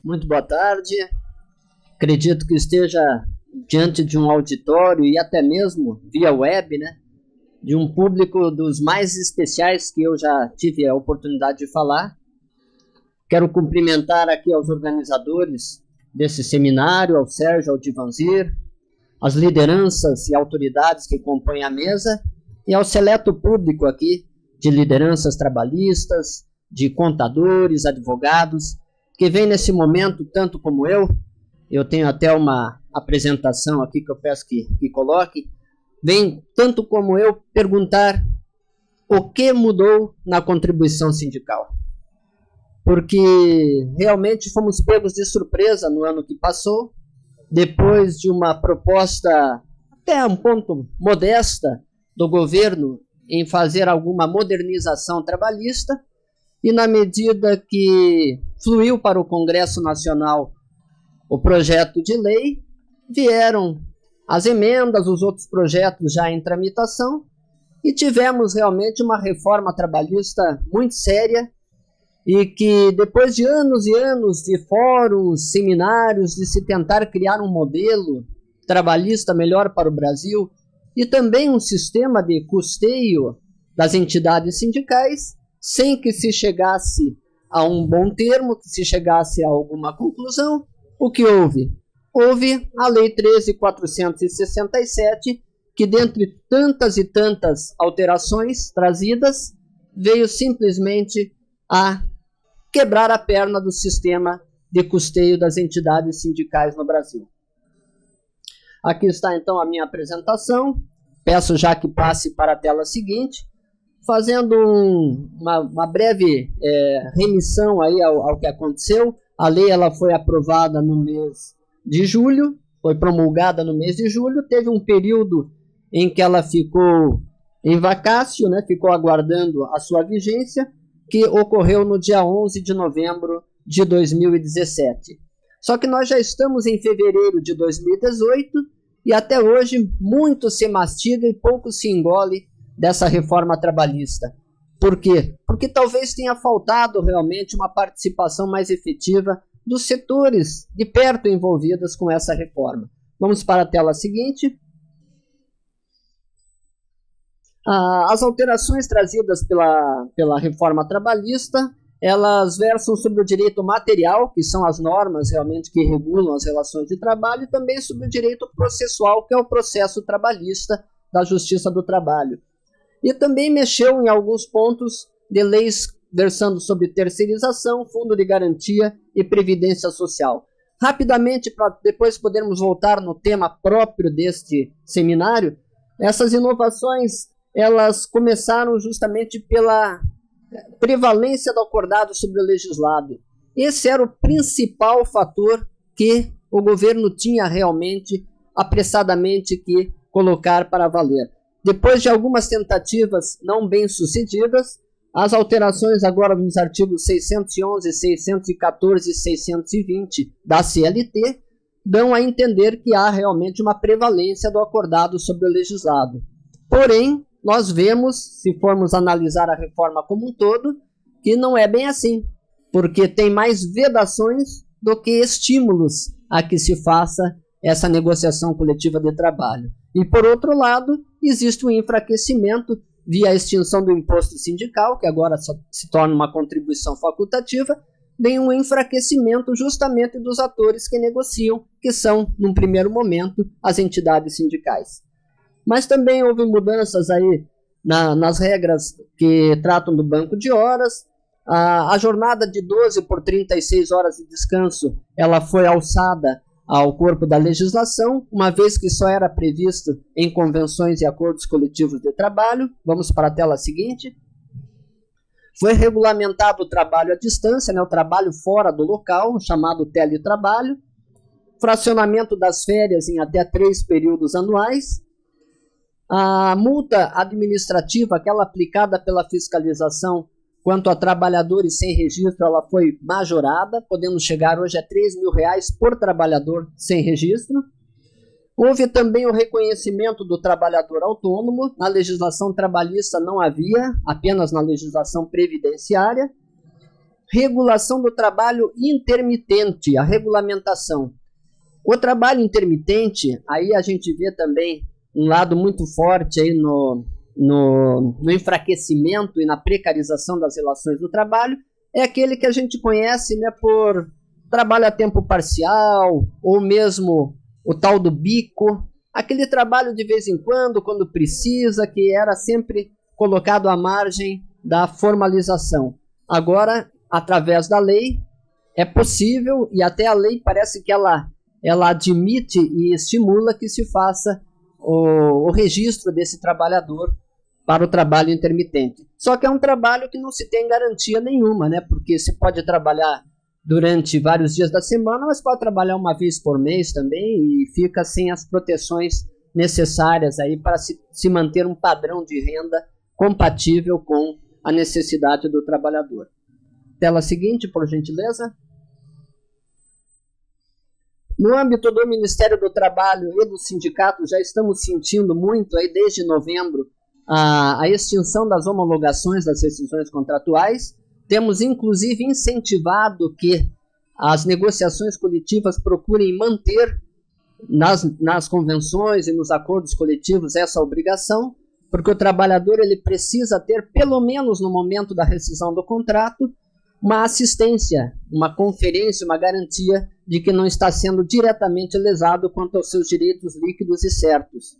Muito boa tarde. Acredito que esteja diante de um auditório e até mesmo via web, né? De um público dos mais especiais que eu já tive a oportunidade de falar. Quero cumprimentar aqui aos organizadores desse seminário, ao Sérgio, ao Divanzir, as lideranças e autoridades que compõem a mesa e ao seleto público aqui de lideranças trabalhistas, de contadores, advogados, que vem nesse momento, tanto como eu tenho até uma apresentação aqui que eu peço que coloque, vem tanto como eu perguntar o que mudou na contribuição sindical. Porque realmente fomos pegos de surpresa no ano que passou, depois de uma proposta até um ponto modesta do governo em fazer alguma modernização trabalhista, e na medida que fluiu para o Congresso Nacional o projeto de lei, vieram as emendas, os outros projetos já em tramitação, e tivemos realmente uma reforma trabalhista muito séria, e que depois de anos e anos de fóruns, seminários, de se tentar criar um modelo trabalhista melhor para o Brasil, e também um sistema de custeio das entidades sindicais, sem que se chegasse a um bom termo, que se chegasse a alguma conclusão, o que houve? Houve a Lei 13.467, que dentre tantas e tantas alterações trazidas, veio simplesmente a quebrar a perna do sistema de custeio das entidades sindicais no Brasil. Aqui está então a minha apresentação. Peço já que passe para a tela seguinte, fazendo uma breve remissão aí ao que aconteceu. A lei ela foi aprovada no mês de julho, foi promulgada no mês de julho, teve um período em que ela ficou em vacácio, né, ficou aguardando a sua vigência, que ocorreu no dia 11 de novembro de 2017. Só que nós já estamos em fevereiro de 2018 e até hoje muito se mastiga e pouco se engole dessa reforma trabalhista. Por quê? Porque talvez tenha faltado realmente uma participação mais efetiva dos setores de perto envolvidos com essa reforma. Vamos para a tela seguinte. As alterações trazidas pela reforma trabalhista, elas versam sobre o direito material, que são as normas realmente que regulam as relações de trabalho, e também sobre o direito processual, que é o processo trabalhista da Justiça do Trabalho. E também mexeu em alguns pontos de leis versando sobre terceirização, fundo de garantia e previdência social. Rapidamente, para depois podermos voltar no tema próprio deste seminário, essas inovações elas começaram justamente pela prevalência do acordado sobre o legislado. Esse era o principal fator que o governo tinha realmente apressadamente que colocar para valer. Depois de algumas tentativas não bem-sucedidas, as alterações agora nos artigos 611, 614 e 620 da CLT dão a entender que há realmente uma prevalência do acordado sobre o legislado. Porém, nós vemos, se formos analisar a reforma como um todo, que não é bem assim, porque tem mais vedações do que estímulos a que se faça essa negociação coletiva de trabalho. E, por outro lado, existe um enfraquecimento via a extinção do imposto sindical, que agora só se torna uma contribuição facultativa, vem um enfraquecimento justamente dos atores que negociam, que são, num primeiro momento, as entidades sindicais. Mas também houve mudanças aí nas regras que tratam do banco de horas. A jornada de 12 por 36 horas de descanso ela foi alçada ao corpo da legislação, uma vez que só era previsto em convenções e acordos coletivos de trabalho. Vamos para a tela seguinte. Foi regulamentado o trabalho à distância, né, o trabalho fora do local, chamado teletrabalho, fracionamento das férias em até 3 períodos anuais. A multa administrativa, aquela aplicada pela fiscalização quanto a trabalhadores sem registro, ela foi majorada, podendo chegar hoje a R$3.000 por trabalhador sem registro. Houve também o reconhecimento do trabalhador autônomo. Na legislação trabalhista não havia, apenas na legislação previdenciária. regulação do trabalho intermitente, a regulamentação. O trabalho intermitente, aí a gente vê também um lado muito forte aí no enfraquecimento e na precarização das relações do trabalho, é aquele que a gente conhece, né, por trabalho a tempo parcial, ou mesmo o tal do bico, aquele trabalho de vez em quando precisa, que era sempre colocado à margem da formalização. Agora, através da lei, é possível, e até a lei parece que ela admite e estimula que se faça o registro desse trabalhador para o trabalho intermitente. Só que é um trabalho que não se tem garantia nenhuma, né? Porque se pode trabalhar durante vários dias da semana, mas pode trabalhar uma vez por mês também e fica sem as proteções necessárias aí para se manter um padrão de renda compatível com a necessidade do trabalhador. Tela seguinte, por gentileza. No âmbito do Ministério do Trabalho e dos sindicatos, já estamos sentindo muito, aí desde novembro, a extinção das homologações das rescisões contratuais. Temos, inclusive, incentivado que as negociações coletivas procurem manter nas convenções e nos acordos coletivos essa obrigação, porque o trabalhador ele precisa ter, pelo menos no momento da rescisão do contrato, uma assistência, uma conferência, uma garantia de que não está sendo diretamente lesado quanto aos seus direitos líquidos e certos.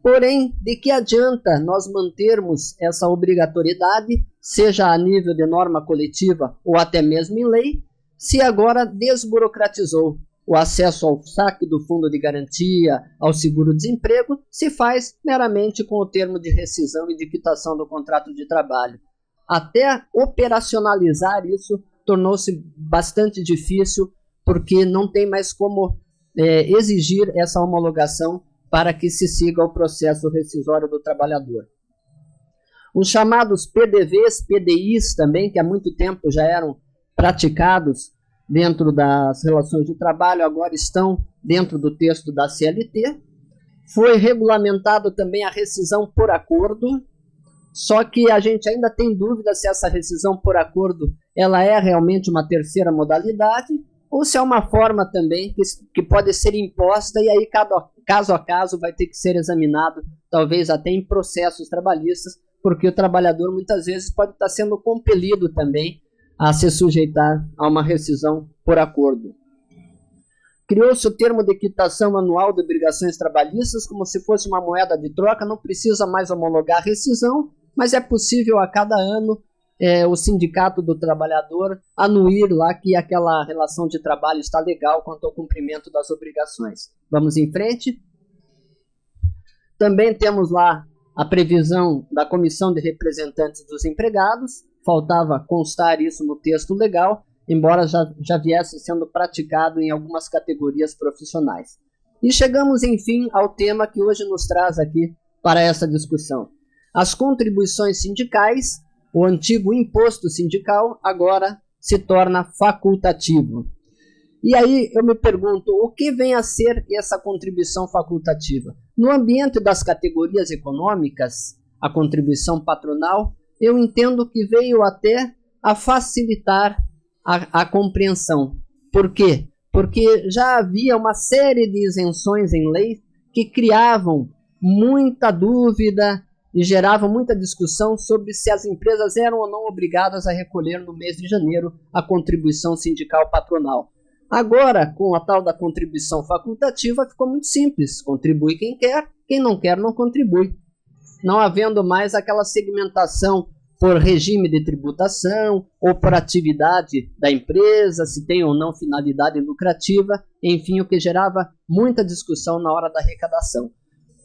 Porém, de que adianta nós mantermos essa obrigatoriedade, seja a nível de norma coletiva ou até mesmo em lei, se agora desburocratizou o acesso ao saque do fundo de garantia, ao seguro-desemprego, se faz meramente com o termo de rescisão e de quitação do contrato de trabalho. Até operacionalizar isso tornou-se bastante difícil, porque não tem mais como exigir essa homologação para que se siga o processo rescisório do trabalhador. Os chamados PDVs, PDIs também, que há muito tempo já eram praticados dentro das relações de trabalho, agora estão dentro do texto da CLT. Foi regulamentado também a rescisão por acordo, só que a gente ainda tem dúvida se essa rescisão por acordo ela é realmente uma terceira modalidade, ou se é uma forma também que pode ser imposta, e aí caso a caso vai ter que ser examinado, talvez até em processos trabalhistas, porque o trabalhador muitas vezes pode estar sendo compelido também a se sujeitar a uma rescisão por acordo. Criou-se o termo de quitação anual de obrigações trabalhistas como se fosse uma moeda de troca, não precisa mais homologar a rescisão, mas é possível a cada ano o sindicato do trabalhador anuir lá que aquela relação de trabalho está legal quanto ao cumprimento das obrigações. Vamos em frente. Também temos lá a previsão da comissão de representantes dos empregados, faltava constar isso no texto legal, embora já viesse sendo praticado em algumas categorias profissionais. E chegamos, enfim, ao tema que hoje nos traz aqui para essa discussão. As contribuições sindicais, o antigo imposto sindical, agora se torna facultativo. E aí eu me pergunto, o que vem a ser essa contribuição facultativa? No ambiente das categorias econômicas, a contribuição patronal, eu entendo que veio até a facilitar a compreensão. Por quê? Porque já havia uma série de isenções em lei que criavam muita dúvida e geravam muita discussão sobre se as empresas eram ou não obrigadas a recolher no mês de janeiro a contribuição sindical patronal. Agora, com a tal da contribuição facultativa, ficou muito simples. Contribui quem quer, quem não quer não contribui. Não havendo mais aquela segmentação por regime de tributação ou por atividade da empresa, se tem ou não finalidade lucrativa, enfim, o que gerava muita discussão na hora da arrecadação.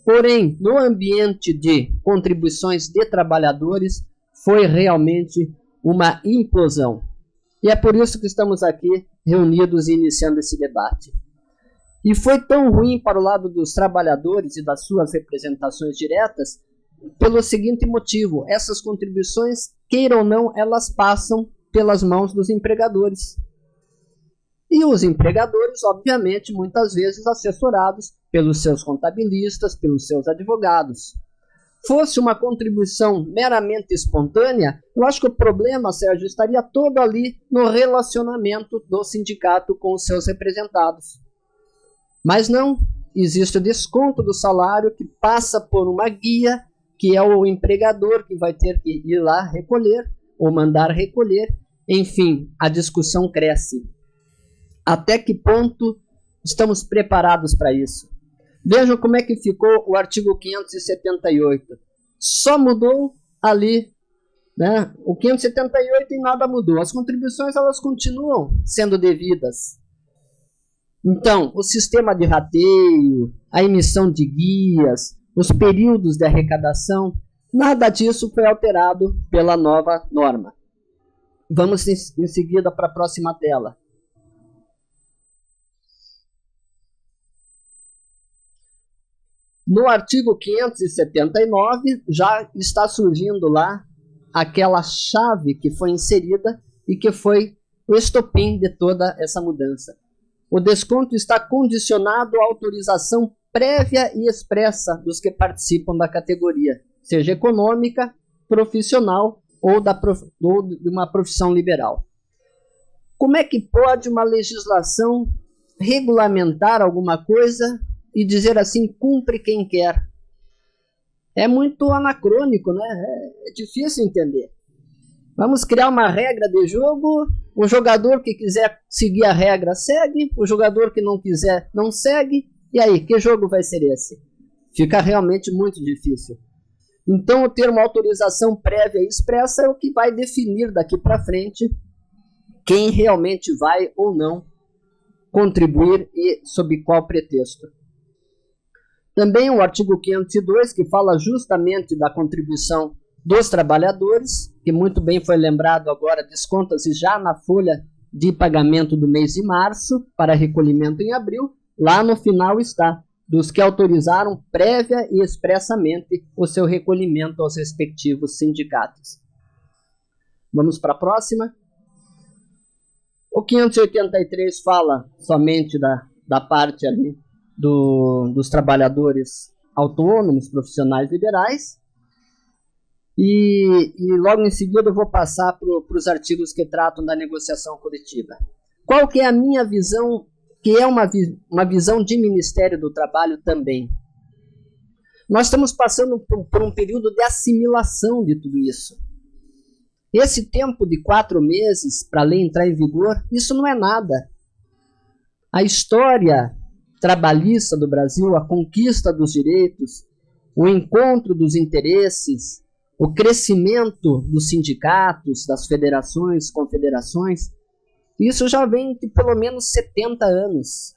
Porém, no ambiente de contribuições de trabalhadores, foi realmente uma implosão. E é por isso que estamos aqui reunidos e iniciando esse debate. E foi tão ruim para o lado dos trabalhadores e das suas representações diretas, pelo seguinte motivo: essas contribuições, queiram ou não, elas passam pelas mãos dos empregadores. E os empregadores, obviamente, muitas vezes assessorados pelos seus contabilistas, pelos seus advogados. fosse uma contribuição meramente espontânea, eu acho que o problema, Sérgio, estaria todo ali no relacionamento do sindicato com os seus representados. Mas não, existe o desconto do salário que passa por uma guia, que é o empregador que vai ter que ir lá recolher ou mandar recolher. Enfim, a discussão cresce. Até que ponto estamos preparados para isso? Vejam como é que ficou o artigo 578. Só mudou ali, né? O 578 e nada mudou. As contribuições elas continuam sendo devidas. Então, o sistema de rateio, a emissão de guias, os períodos de arrecadação, nada disso foi alterado pela nova norma. Vamos em seguida para a próxima tela. No artigo 579, já está surgindo lá aquela chave que foi inserida e que foi o estopim de toda essa mudança. O desconto está condicionado à autorização prévia e expressa dos que participam da categoria, seja econômica, profissional ou de uma profissão liberal. Como é que pode uma legislação regulamentar alguma coisa e dizer assim, cumpre quem quer? É muito anacrônico, né? É difícil entender. Vamos criar uma regra de jogo, o jogador que quiser seguir a regra segue, o jogador que não quiser não segue, e aí, que jogo vai ser esse? Fica realmente muito difícil. Então, o termo autorização prévia e expressa é o que vai definir daqui para frente quem realmente vai ou não contribuir e sob qual pretexto. Também o artigo 502, que fala justamente da contribuição dos trabalhadores, que muito bem foi lembrado agora, desconta-se já na folha de pagamento do mês de março para recolhimento em abril. Lá no final está, dos que autorizaram prévia e expressamente o seu recolhimento aos respectivos sindicatos. Vamos para a próxima. O 583 fala somente da parte ali dos trabalhadores autônomos, profissionais liberais. E logo em seguida eu vou passar para os artigos que tratam da negociação coletiva. Qual que é a minha visão, que é uma visão de Ministério do Trabalho também? Nós estamos passando por um período de assimilação de tudo isso. Esse tempo de 4 meses para a lei entrar em vigor, isso não é nada. A história trabalhista do Brasil, a conquista dos direitos, o encontro dos interesses, o crescimento dos sindicatos, das federações, confederações, isso já vem de pelo menos 70 anos.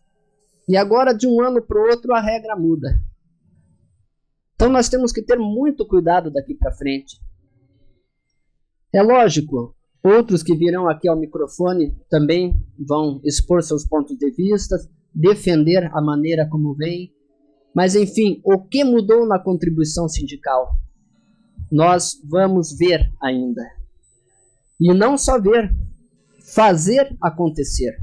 E agora, de um ano para o outro, a regra muda. Então nós temos que ter muito cuidado daqui para frente. É lógico, outros que virão aqui ao microfone também vão expor seus pontos de vista, defender a maneira como vem. Mas, enfim, o que mudou na contribuição sindical? Nós vamos ver ainda. E não só ver, fazer acontecer.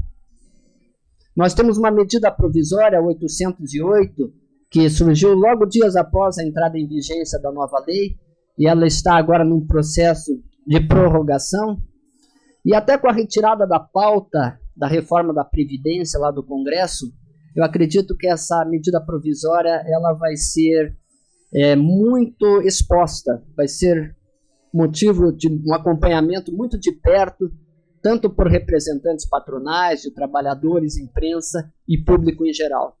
Nós temos uma medida provisória, 808, que surgiu logo dias após a entrada em vigência da nova lei, e ela está agora num processo de prorrogação, e até com a retirada da pauta da reforma da Previdência lá do Congresso, eu acredito que essa medida provisória ela vai ser muito exposta, vai ser motivo de um acompanhamento muito de perto, tanto por representantes patronais, de trabalhadores, imprensa e público em geral.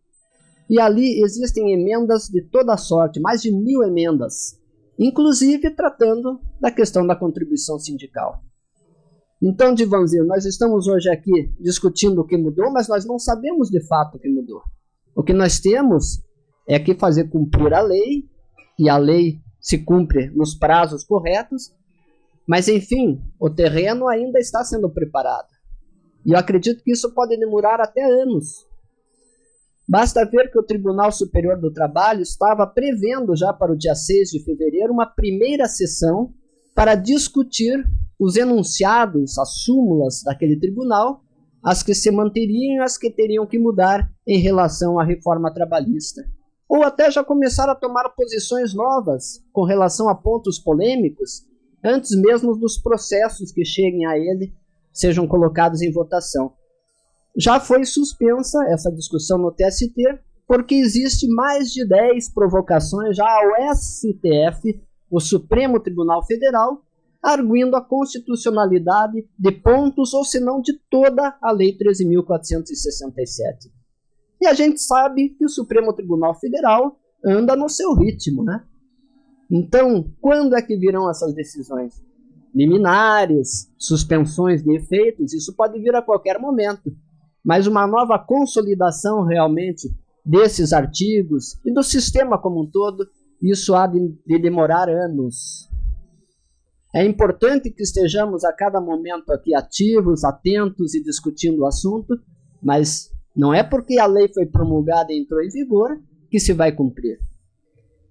E ali existem emendas de toda sorte, mais de 1000 emendas, inclusive tratando da questão da contribuição sindical. Então, Divanzinho, nós estamos hoje aqui discutindo o que mudou, mas nós não sabemos de fato o que mudou. O que nós temos é que fazer cumprir a lei, e a lei se cumpre nos prazos corretos, mas, enfim, o terreno ainda está sendo preparado. E eu acredito que isso pode demorar até anos. Basta ver que o Tribunal Superior do Trabalho estava prevendo já para o dia 6 de fevereiro uma primeira sessão para discutir os enunciados, as súmulas daquele tribunal, as que se manteriam e as que teriam que mudar em relação à reforma trabalhista. ou até já começaram a tomar posições novas com relação a pontos polêmicos, antes mesmo dos processos que cheguem a ele sejam colocados em votação. Já foi suspensa essa discussão no TST, porque existe mais de 10 provocações já ao STF, o Supremo Tribunal Federal, arguindo a constitucionalidade de pontos, ou se não de toda a Lei 13.467. E a gente sabe que o Supremo Tribunal Federal anda no seu ritmo, né? Então, quando é que virão essas decisões? Liminares, suspensões de efeitos, isso pode vir a qualquer momento. Mas uma nova consolidação realmente desses artigos e do sistema como um todo, isso há de demorar anos. É importante que estejamos a cada momento aqui ativos, atentos e discutindo o assunto, mas não é porque a lei foi promulgada e entrou em vigor que se vai cumprir.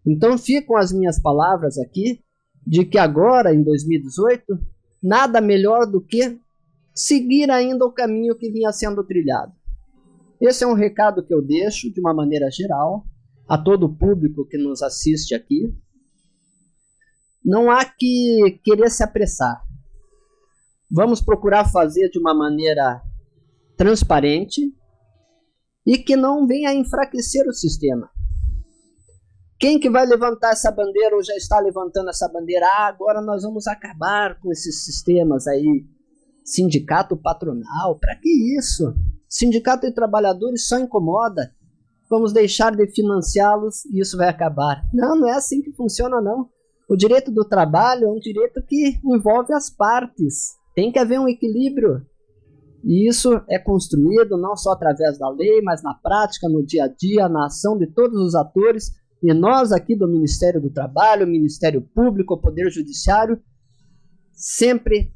Então ficam as minhas palavras aqui, de que agora, em 2018, nada melhor do que seguir ainda o caminho que vinha sendo trilhado. Esse é um recado que eu deixo, de uma maneira geral, a todo o público que nos assiste aqui. Não há que querer se apressar. Vamos procurar fazer de uma maneira transparente e que não venha a enfraquecer o sistema. Quem que vai levantar essa bandeira ou já está levantando essa bandeira? Agora nós vamos acabar com esses sistemas aí. Sindicato patronal, para que isso? Sindicato de trabalhadores só incomoda. Vamos deixar de financiá-los e isso vai acabar. Não, não é assim que funciona, não. O direito do trabalho é um direito que envolve as partes. Tem que haver um equilíbrio. E isso é construído não só através da lei, mas na prática, no dia a dia, na ação de todos os atores. E nós aqui do Ministério do Trabalho, Ministério Público, o Poder Judiciário, sempre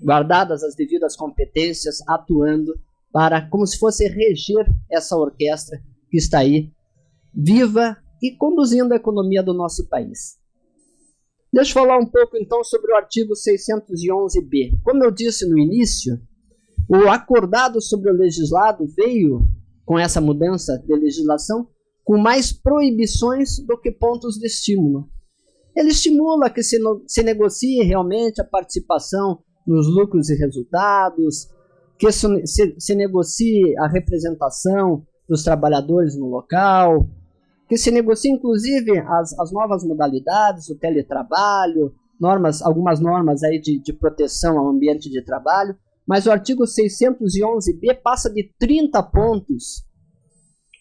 guardadas as devidas competências, atuando para, como se fosse reger essa orquestra que está aí, viva e conduzindo a economia do nosso país. Deixa eu falar um pouco então sobre o artigo 611b. Como eu disse no início, o acordado sobre o legislado veio, com essa mudança de legislação, com mais proibições do que pontos de estímulo. Ele estimula que se negocie realmente a participação nos lucros e resultados, que se negocie a representação dos trabalhadores no local, que se negocie inclusive as novas modalidades, o teletrabalho, algumas normas aí de proteção ao ambiente de trabalho, mas o artigo 611b passa de 30 pontos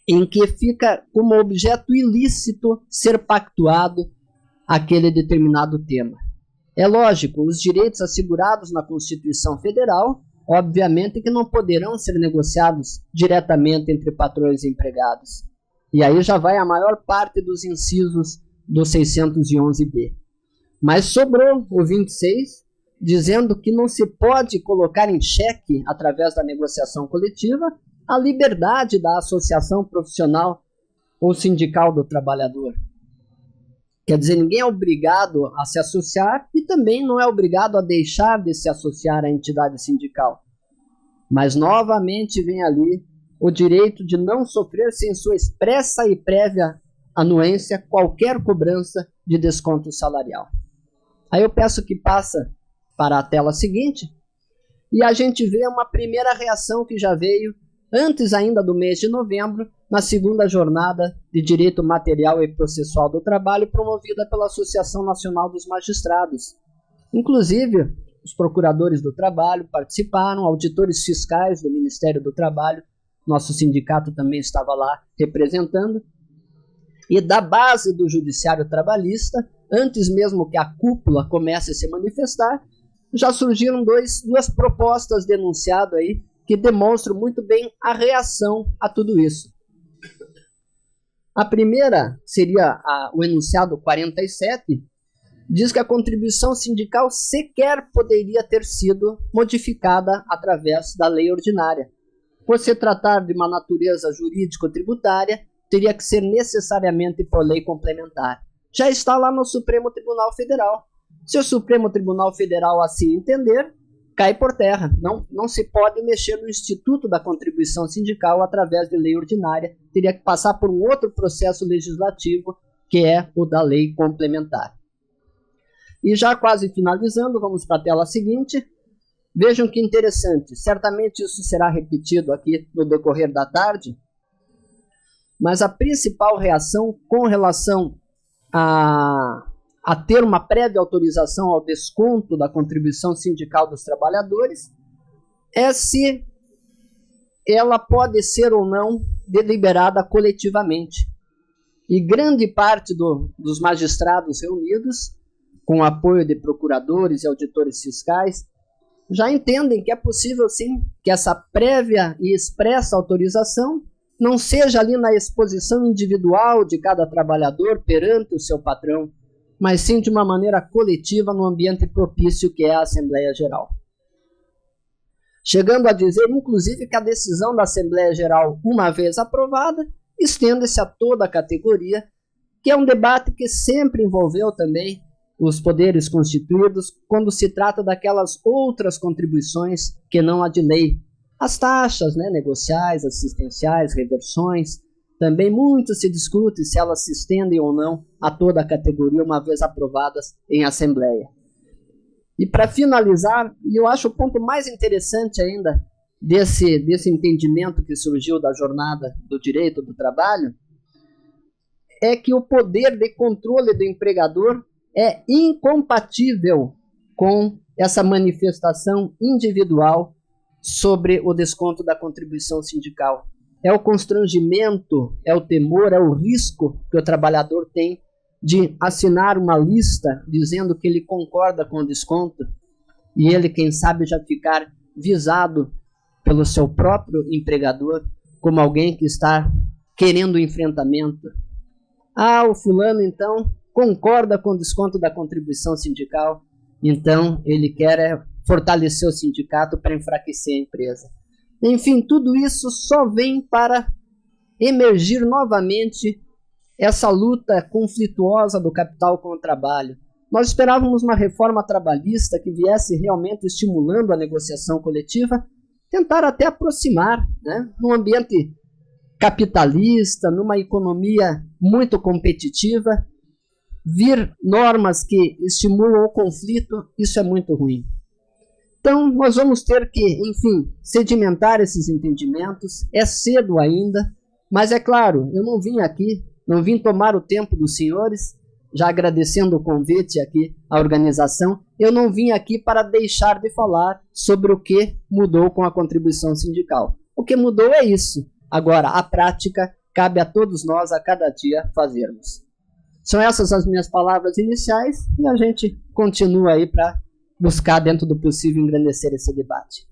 em que fica como objeto ilícito ser pactuado aquele determinado tema. É lógico, os direitos assegurados na Constituição Federal, obviamente que não poderão ser negociados diretamente entre patrões e empregados. E aí já vai a maior parte dos incisos do 611b. Mas sobrou o 26, dizendo que não se pode colocar em xeque, através da negociação coletiva, a liberdade da associação profissional ou sindical do trabalhador. Quer dizer, ninguém é obrigado a se associar e também não é obrigado a deixar de se associar à entidade sindical. Mas, novamente, vem ali o direito de não sofrer, sem sua expressa e prévia anuência, qualquer cobrança de desconto salarial. Aí eu peço que passa para a tela seguinte e a gente vê uma primeira reação que já veio antes ainda do mês de novembro, na segunda jornada de Direito Material e Processual do Trabalho, promovida pela Associação Nacional dos Magistrados. Inclusive, os procuradores do trabalho participaram, auditores fiscais do Ministério do Trabalho, nosso sindicato também estava lá representando, e da base do Judiciário Trabalhista, antes mesmo que a cúpula comece a se manifestar, já surgiram duas propostas denunciadas aí, que demonstram muito bem a reação a tudo isso. A primeira seria o enunciado 47, diz que a contribuição sindical sequer poderia ter sido modificada através da lei ordinária. Por se tratar de uma natureza jurídico-tributária, teria que ser necessariamente por lei complementar. Já está lá no Supremo Tribunal Federal. Se o Supremo Tribunal Federal assim entender, cai por terra. Não se pode mexer no Instituto da Contribuição Sindical através de lei ordinária, teria que passar por um outro processo legislativo, que é o da lei complementar. E já quase finalizando, vamos para a tela seguinte. Vejam que interessante, certamente isso será repetido aqui no decorrer da tarde, mas a principal reação com relação a ter uma prévia autorização ao desconto da contribuição sindical dos trabalhadores é se ela pode ser ou não deliberada coletivamente. E grande parte dos magistrados reunidos, com o apoio de procuradores e auditores fiscais, já entendem que é possível sim que essa prévia e expressa autorização não seja ali na exposição individual de cada trabalhador perante o seu patrão, mas sim de uma maneira coletiva no ambiente propício que é a Assembleia Geral. Chegando a dizer, inclusive, que a decisão da Assembleia Geral, uma vez aprovada, estende-se a toda a categoria, que é um debate que sempre envolveu também os poderes constituídos quando se trata daquelas outras contribuições que não a de lei. As taxas, negociais, assistenciais, reversões, também muito se discute se elas se estendem ou não a toda a categoria uma vez aprovadas em Assembleia. E para finalizar, e eu acho o ponto mais interessante ainda desse entendimento que surgiu da jornada do direito do trabalho, é que o poder de controle do empregador é incompatível com essa manifestação individual sobre o desconto da contribuição sindical. É o constrangimento, é o temor, é o risco que o trabalhador tem de assinar uma lista dizendo que ele concorda com o desconto e ele, quem sabe, já ficar visado pelo seu próprio empregador como alguém que está querendo enfrentamento. Ah, o fulano, então, concorda com o desconto da contribuição sindical, então ele quer fortalecer o sindicato para enfraquecer a empresa. Enfim, tudo isso só vem para emergir novamente essa luta conflituosa do capital com o trabalho. Nós esperávamos uma reforma trabalhista que viesse realmente estimulando a negociação coletiva, tentar até aproximar, num ambiente capitalista, numa economia muito competitiva, vir normas que estimulam o conflito, isso é muito ruim. Então, nós vamos ter que, enfim, sedimentar esses entendimentos. É cedo ainda, mas é claro, eu não vim tomar o tempo dos senhores, já agradecendo o convite aqui à organização, eu não vim aqui para deixar de falar sobre o que mudou com a contribuição sindical. O que mudou é isso. Agora, a prática cabe a todos nós a cada dia fazermos. São essas as minhas palavras iniciais e a gente continua aí para buscar, dentro do possível, engrandecer esse debate.